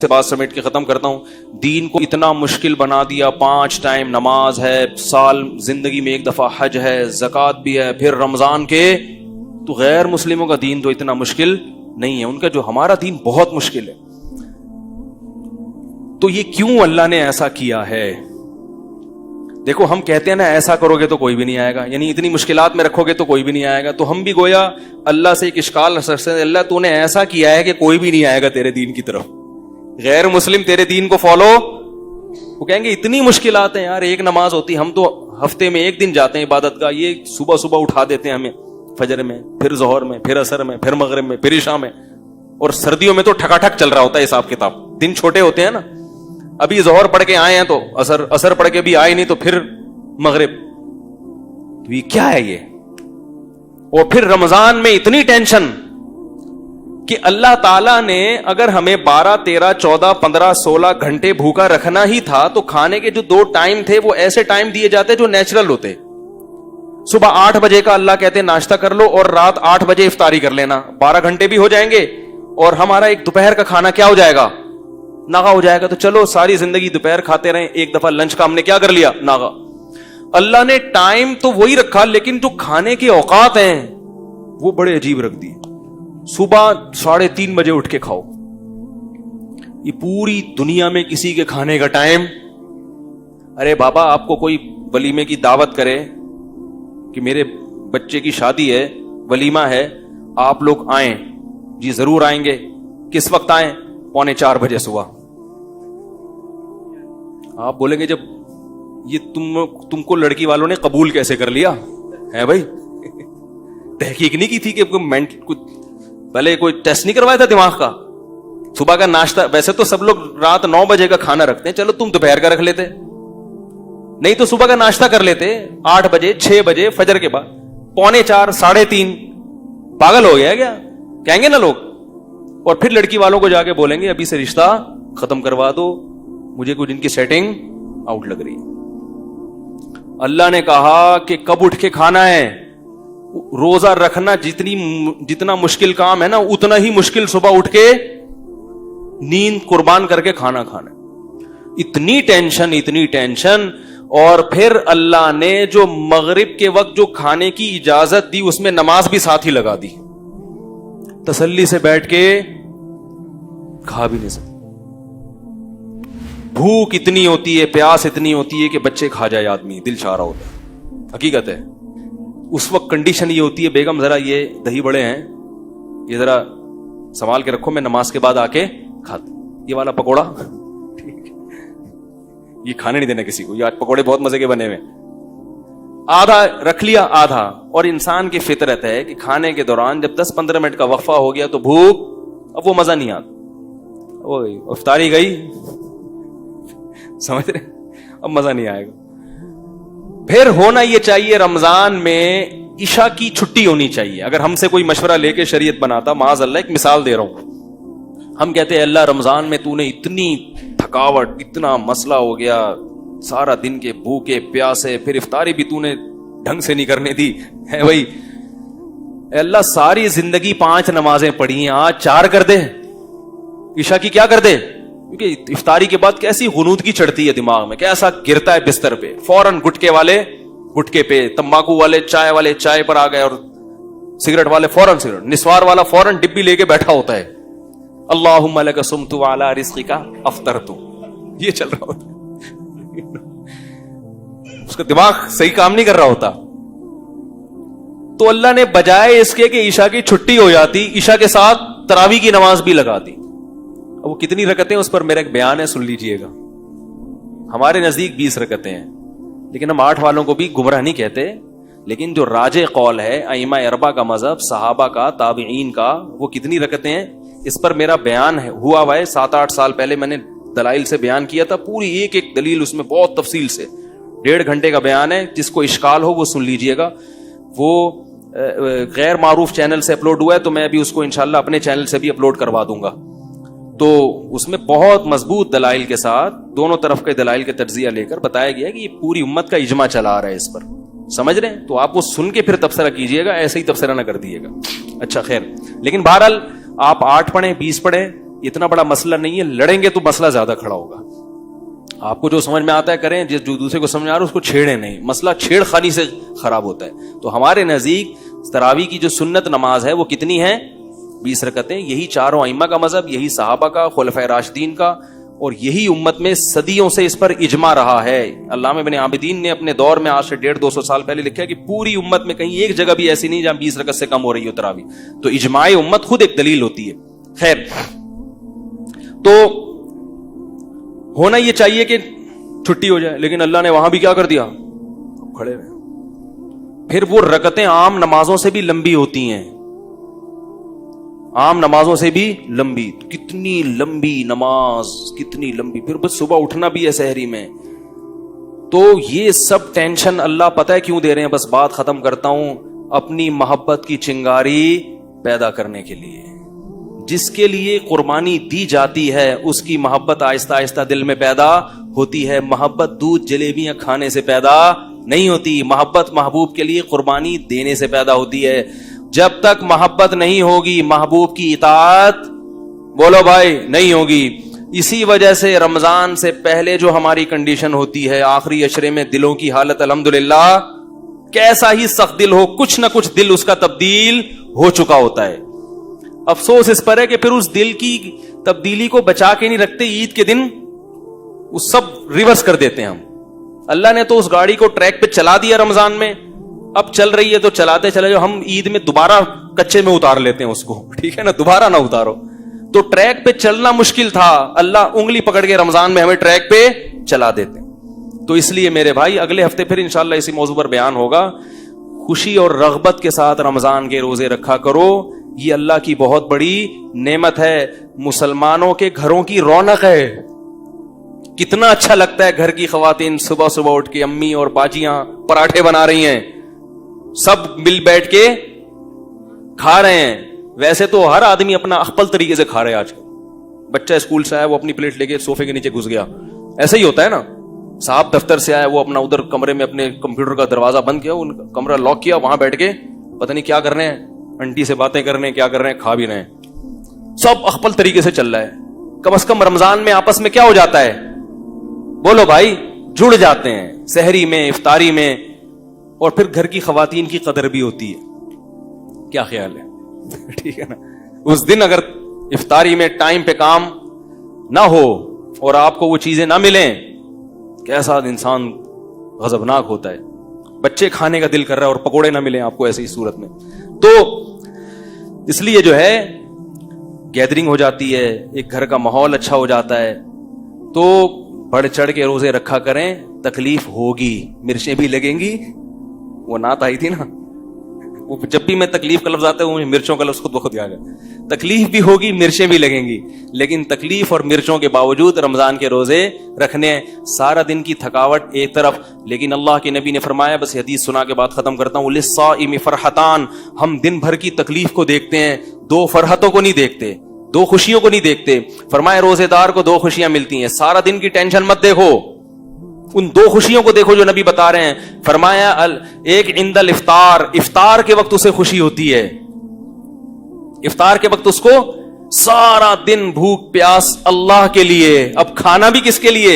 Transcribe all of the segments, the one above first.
سے بات سمیٹ کے ختم کرتا ہوں. دین کو اتنا مشکل بنا دیا. 5 ٹائم نماز ہے, سال زندگی میں 1 دفعہ حج ہے, زکوٰۃ بھی ہے, پھر رمضان کے. تو غیر مسلموں کا دین تو اتنا مشکل نہیں ہے, ان کا جو ہمارا دین بہت مشکل ہے. تو یہ کیوں اللہ نے ایسا کیا ہے؟ دیکھو ہم کہتے ہیں نا ایسا کرو گے تو کوئی بھی نہیں آئے گا, یعنی اتنی مشکلات میں رکھو گے تو کوئی بھی نہیں آئے گا. تو ہم بھی گویا اللہ سے ایک اشکال رکھتے, اللہ تو نے ایسا کیا ہے کہ کوئی بھی نہیں آئے گا تیرے دین کی طرف. غیر مسلم تیرے دین کو فالو, وہ کہیں گے اتنی مشکلات ہیں یار, ایک نماز ہوتی, ہم تو ہفتے میں 1 دن جاتے ہیں عبادت کا, یہ صبح صبح اٹھا دیتے ہیں ہمیں فجر میں, پھر ظہر میں, پھر عصر میں, پھر مغرب میں, پھر عشاء میں. اور سردیوں میں تو ٹھکا ٹھک چل رہا ہوتا ہے حساب کتاب, دن چھوٹے ہوتے ہیں نا. ابھی ظہر پڑھ کے آئے ہیں تو عصر پڑھ کے بھی آئے نہیں تو پھر مغرب. تو یہ کیا ہے یہ؟ اور پھر رمضان میں اتنی ٹینشن کہ اللہ تعالیٰ نے اگر ہمیں 12, 13, 14, 15, 16 گھنٹے بھوکا رکھنا ہی تھا تو کھانے کے جو 2 ٹائم تھے وہ ایسے ٹائم دیے جاتے جو نیچرل ہوتے. صبح 8 بجے کا اللہ کہتے ناشتہ کر لو اور رات 8 بجے افطاری کر لینا, 12 گھنٹے بھی ہو جائیں گے اور ہمارا ایک دوپہر کا کھانا کیا ہو جائے گا, ناغا ہو جائے گا. تو چلو ساری زندگی دوپہر کھاتے رہیں, ایک دفعہ لنچ کا ہم نے کیا کر لیا, ناغا. اللہ نے ٹائم تو وہی رکھا لیکن جو کھانے کے اوقات ہیں وہ بڑے عجیب رکھ دیے. صبح 3:30 بجے اٹھ کے کھاؤ. یہ پوری دنیا میں کسی کے کھانے کا ٹائم. ارے بابا آپ کو کوئی ولیمے کی دعوت کرے کہ میرے بچے کی شادی ہے, ولیمہ ہے, آپ لوگ آئیں, جی ضرور آئیں گے. کس وقت آئیں؟ 3:45 بجے صبح. آپ بولیں گے جب یہ تم کو لڑکی والوں نے قبول کیسے کر لیا ہے بھائی؟ تحقیق نہیں کی تھی کہ پہلے کوئی ٹیسٹ نہیں کروایا تھا دماغ کا؟ صبح کا ناشتہ ویسے تو سب لوگ رات 9 بجے کا کھانا رکھتے ہیں, چلو تم دوپہر کا رکھ لیتے, نہیں تو صبح کا ناشتہ کر لیتے 8 بجے 6 بجے فجر کے بعد. 3:45 3:30 پاگل ہو گیا کیا کہیں گے نا لوگ. اور پھر لڑکی والوں کو جا کے بولیں گے ابھی سے رشتہ ختم کروا دو, مجھے کچھ ان کی سیٹنگ آؤٹ لگ رہی ہے. اللہ نے کہا کہ کب اٹھ کے کھانا ہے. روزہ رکھنا جتنا مشکل کام ہے نا, اتنا ہی مشکل صبح اٹھ کے نیند قربان کر کے کھانا کھانا. اتنی ٹینشن. اور پھر اللہ نے جو مغرب کے وقت جو کھانے کی اجازت دی اس میں نماز بھی ساتھ ہی لگا دی. تسلی سے بیٹھ کے کھا بھی نہیں سکتے. بھوک اتنی ہوتی ہے, پیاس اتنی ہوتی ہے کہ بچے کھا جائے آدمی, دل چاہ رہا ہوتا ہے. حقیقت ہے اس وقت کنڈیشن یہ ہوتی ہے, بیگم ذرا یہ دہی بڑے ہیں, یہ ذرا سنبھال کے رکھو, میں نماز کے بعد آ کے کھاتا. یہ والا پکوڑا یہ کھانے نہیں دینا کسی کو, یہ آج پکوڑے بہت مزے کے بنے ہوئے, آدھا رکھ لیا آدھا. اور انسان کی فطرت ہے کہ کھانے کے دوران جب 10-15 منٹ کا وقفہ ہو گیا تو بھوک, اب وہ مزہ نہیں آتا. وہ افطاری گئی, سمجھ رہے, اب مزہ نہیں آئے گا. پھر ہونا یہ چاہیے رمضان میں عشاء کی چھٹی ہونی چاہیے. اگر ہم سے کوئی مشورہ لے کے شریعت بناتا, معاذ اللہ ایک مثال دے رہا ہوں, ہم کہتے ہیں اللہ رمضان میں تو نے اتنی تھکاوٹ, اتنا مسئلہ ہو گیا, سارا دن کے بھوکے پیاسے, پھر افطاری بھی تو نے ڈھنگ سے نہیں کرنے دی ہے بھائی. اللہ ساری زندگی 5 نمازیں پڑھی ہیں, آج 4 کر دے, عشاء کی کیا کر دے. کیونکہ افطاری کے بعد کیسی غنودگی چڑھتی ہے دماغ میں, کیسا گرتا ہے بستر پہ, فوراً گٹکے والے گٹکے پہ, تمباکو والے چائے پر آ گئے, اور سگریٹ والے فوراً سگریٹ, نسوار والا فوراً ڈبی لے کے بیٹھا ہوتا ہے, اللہم لک صمت وعلی رزقک افطرت, یہ چل رہا ہوتا ہے. اس کا دماغ صحیح کام نہیں کر رہا ہوتا. تو اللہ نے بجائے اس کے کہ عشاء کی چھٹی ہو جاتی, عشاء کے ساتھ تراویح کی نماز بھی لگا دی. وہ کتنی رکعتیں اس پر میرا ایک بیان ہے, سن لیجئے گا. ہمارے نزدیک 20 رکعتیں ہیں, لیکن ہم 8 والوں کو بھی گمراہ نہیں کہتے. لیکن جو راجح قول ہے ائمہ 4 کا مذہب, صحابہ کا, تابعین کا, وہ کتنی رکعتیں ہیں اس پر میرا بیان ہے, ہوا ہوا ہے 7-8 سال پہلے میں نے دلائل سے بیان کیا تھا, پوری ایک دلیل اس میں بہت تفصیل سے, 1.5 گھنٹے کا بیان ہے. جس کو اشکال ہو وہ سن لیجئے گا. وہ غیر معروف چینل سے اپلوڈ ہوا ہے, تو میں ابھی اس کو انشاءاللہ اپنے چینل سے بھی اپلوڈ کروا دوں گا. تو اس میں بہت مضبوط دلائل کے ساتھ دونوں طرف کے دلائل کے تجزیہ لے کر بتایا گیا کہ یہ پوری امت کا اجماع چلا آ رہا ہے اس پر. سمجھ رہے ہیں؟ تو آپ وہ سن کے پھر تبصرہ کیجئے گا, ایسے ہی تبصرہ نہ کر دیے گا. اچھا خیر, لیکن بہرحال آپ 8 پڑھیں 20 پڑھیں اتنا بڑا مسئلہ نہیں ہے, لڑیں گے تو مسئلہ زیادہ کھڑا ہوگا. آپ کو جو سمجھ میں آتا ہے کریں, جو دوسرے کو سمجھ میں آ رہا ہے اس کو چھیڑیں نہیں, مسئلہ چھیڑ خانی سے خراب ہوتا ہے. تو ہمارے نزدیک تراویح کی جو سنت نماز ہے وہ کتنی ہے؟ 20 رکعتیں. یہی چاروں ائمہ کا مذہب, یہی صحابہ کا, خلفائے راشدین کا, اور یہی امت میں صدیوں سے اس پر اجماع رہا ہے. علامہ ابن عابدین نے اپنے دور میں آج سے 150-200 سال پہلے لکھا ہے کہ پوری امت میں کہیں ایک جگہ بھی ایسی نہیں جہاں 20 رکعت سے کم ہو رہی ہو تراویح. تو اجماع امت خود ایک دلیل ہوتی ہے. خیر, تو ہونا یہ چاہیے کہ چھٹی ہو جائے, لیکن اللہ نے وہاں بھی کیا کر دیا, کھڑے ہوئے. پھر وہ رکعتیں عام نمازوں سے بھی لمبی ہوتی ہیں, عام نمازوں سے بھی لمبی. کتنی لمبی نماز, کتنی لمبی. پھر بس صبح اٹھنا بھی ہے سحری میں. تو یہ سب ٹینشن اللہ پتہ ہے کیوں دے رہے ہیں, بس بات ختم کرتا ہوں, اپنی محبت کی چنگاری پیدا کرنے کے لیے. جس کے لیے قربانی دی جاتی ہے اس کی محبت آہستہ آہستہ دل میں پیدا ہوتی ہے. محبت دودھ جلیبیاں کھانے سے پیدا نہیں ہوتی, محبت محبوب کے لیے قربانی دینے سے پیدا ہوتی ہے. جب تک محبت نہیں ہوگی محبوب کی اطاعت, بولو بھائی, نہیں ہوگی. اسی وجہ سے رمضان سے پہلے جو ہماری کنڈیشن ہوتی ہے, آخری عشرے میں دلوں کی حالت الحمدللہ کیسا ہی سخت دل ہو, کچھ نہ کچھ دل اس کا تبدیل ہو چکا ہوتا ہے. افسوس اس پر ہے کہ پھر اس دل کی تبدیلی کو بچا کے نہیں رکھتے, عید کے دن وہ سب ریورس کر دیتے ہیں ہم. اللہ نے تو اس گاڑی کو ٹریک پہ چلا دیا رمضان میں, اب چل رہی ہے تو چلاتے چلے جاؤ. ہم عید میں دوبارہ کچے میں اتار لیتے ہیں اس کو, ٹھیک ہے نا, دوبارہ نہ اتارو. تو ٹریک پہ چلنا مشکل تھا, اللہ انگلی پکڑ کے رمضان میں ہمیں ٹریک پہ چلا دیتے. تو اس لیے میرے بھائی اگلے ہفتے پھر انشاءاللہ اسی موضوع پر بیان ہوگا. خوشی اور رغبت کے ساتھ رمضان کے روزے رکھا کرو, یہ اللہ کی بہت بڑی نعمت ہے, مسلمانوں کے گھروں کی رونق ہے. کتنا اچھا لگتا ہے گھر کی خواتین صبح صبح اٹھ کے, امی اور باجیاں پراٹھے بنا رہی ہیں, سب مل بیٹھ کے کھا رہے ہیں. ویسے تو ہر آدمی اپنا اخپل طریقے سے کھا رہے ہیں آج کل. بچہ اسکول سے آیا وہ اپنی پلیٹ لے کے سوفے کے نیچے گھس گیا, ایسا ہی ہوتا ہے نا. صاحب دفتر سے آیا وہ اپنا ادھر کمرے میں اپنے کمپیوٹر کا دروازہ بند کیا, ان کمرہ لاک کیا, وہاں بیٹھ کے پتہ نہیں کیا کر رہے ہیں, انٹی سے باتیں کر رہے ہیں, کیا کر رہے ہیں, کھا بھی رہے ہیں. سب اخپل طریقے سے چل رہا ہے. کم از کم رمضان میں آپس میں کیا ہو جاتا ہے, بولو بھائی, جڑ جاتے ہیں سحری میں, افطاری میں, اور پھر گھر کی خواتین کی قدر بھی ہوتی ہے. کیا خیال ہے؟ ٹھیک ہے نا. اس دن اگر افطاری میں ٹائم پہ کام نہ ہو اور آپ کو وہ چیزیں نہ ملیں, کیسا انسان غضبناک ہوتا ہے. بچے کھانے کا دل کر رہا ہے اور پکوڑے نہ ملیں آپ کو ایسی صورت میں. تو اس لیے جو ہے گیدرنگ ہو جاتی ہے, ایک گھر کا ماحول اچھا ہو جاتا ہے. تو بڑھ چڑھ کے روزے رکھا کریں. تکلیف ہوگی, مرچیں بھی لگیں گی. وہ نعت آئی تھی نا, وہ جب بھی میں تکلیف کا لفظ آتا ہے وہ مرچوں کا لفظ خود بخود یاد ہے. تکلیف بھی ہوگی, مرچیں بھی لگیں گی, لیکن تکلیف اور مرچوں کے باوجود رمضان کے روزے رکھنے. سارا دن کی تھکاوٹ ایک طرف, لیکن اللہ کے نبی نے فرمایا, بس حدیث سنا کے بعد ختم کرتا ہوں, للصائم فرحتان, ہم دن بھر کی تکلیف کو دیکھتے ہیں, 2 فرحتوں کو نہیں دیکھتے, 2 خوشیوں کو نہیں دیکھتے. فرمایا روزے دار کو 2 خوشیاں ملتی ہیں. سارا دن کی ٹینشن مت دیکھو, ان 2 خوشیوں کو دیکھو جو نبی بتا رہے ہیں. فرمایا ایک عند الافطار, افطار کے وقت اسے خوشی ہوتی ہے. افطار کے وقت اس کو سارا دن بھوک پیاس اللہ کے لیے, اب کھانا بھی کس کے لیے.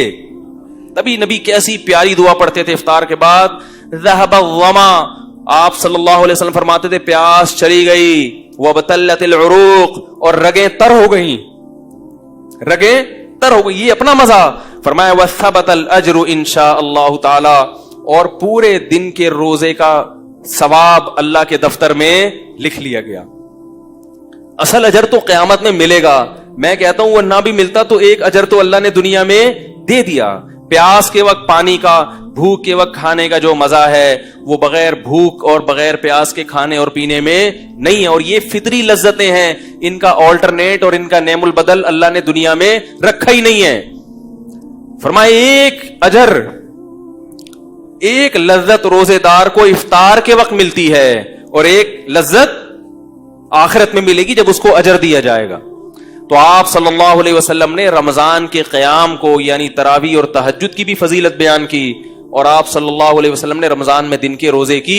تبھی نبی کیسی پیاری دعا پڑھتے تھے افطار کے بعد, ذهب الظما, آپ صلی اللہ علیہ وسلم فرماتے تھے پیاس چلی گئی, وابتلت العروق, اور رگیں تر ہو گئیں, رگیں تر ہو گئی. یہ اپنا مزہ. فرمایا وثبت الاجر انشاء اللہ تعالی, اور پورے دن کے روزے کا ثواب اللہ کے دفتر میں لکھ لیا گیا. اصل اجر تو قیامت میں ملے گا. میں کہتا ہوں وہ نہ بھی ملتا تو ایک اجر تو اللہ نے دنیا میں دے دیا. پیاس کے وقت پانی کا, بھوک کے وقت کھانے کا جو مزہ ہے وہ بغیر بھوک اور بغیر پیاس کے کھانے اور پینے میں نہیں ہے. اور یہ فطری لذتیں ہیں, ان کا آلٹرنیٹ اور ان کا نعم البدل اللہ نے دنیا میں رکھا ہی نہیں ہے. فرمائے ایک اجر, ایک لذت روزے دار کو افطار کے وقت ملتی ہے, اور ایک لذت آخرت میں ملے گی جب اس کو اجر دیا جائے گا. تو آپ صلی اللہ علیہ وسلم نے رمضان کے قیام کو یعنی تراویح اور تہجد کی بھی فضیلت بیان کی, اور آپ صلی اللہ علیہ وسلم نے رمضان میں دن کے روزے کی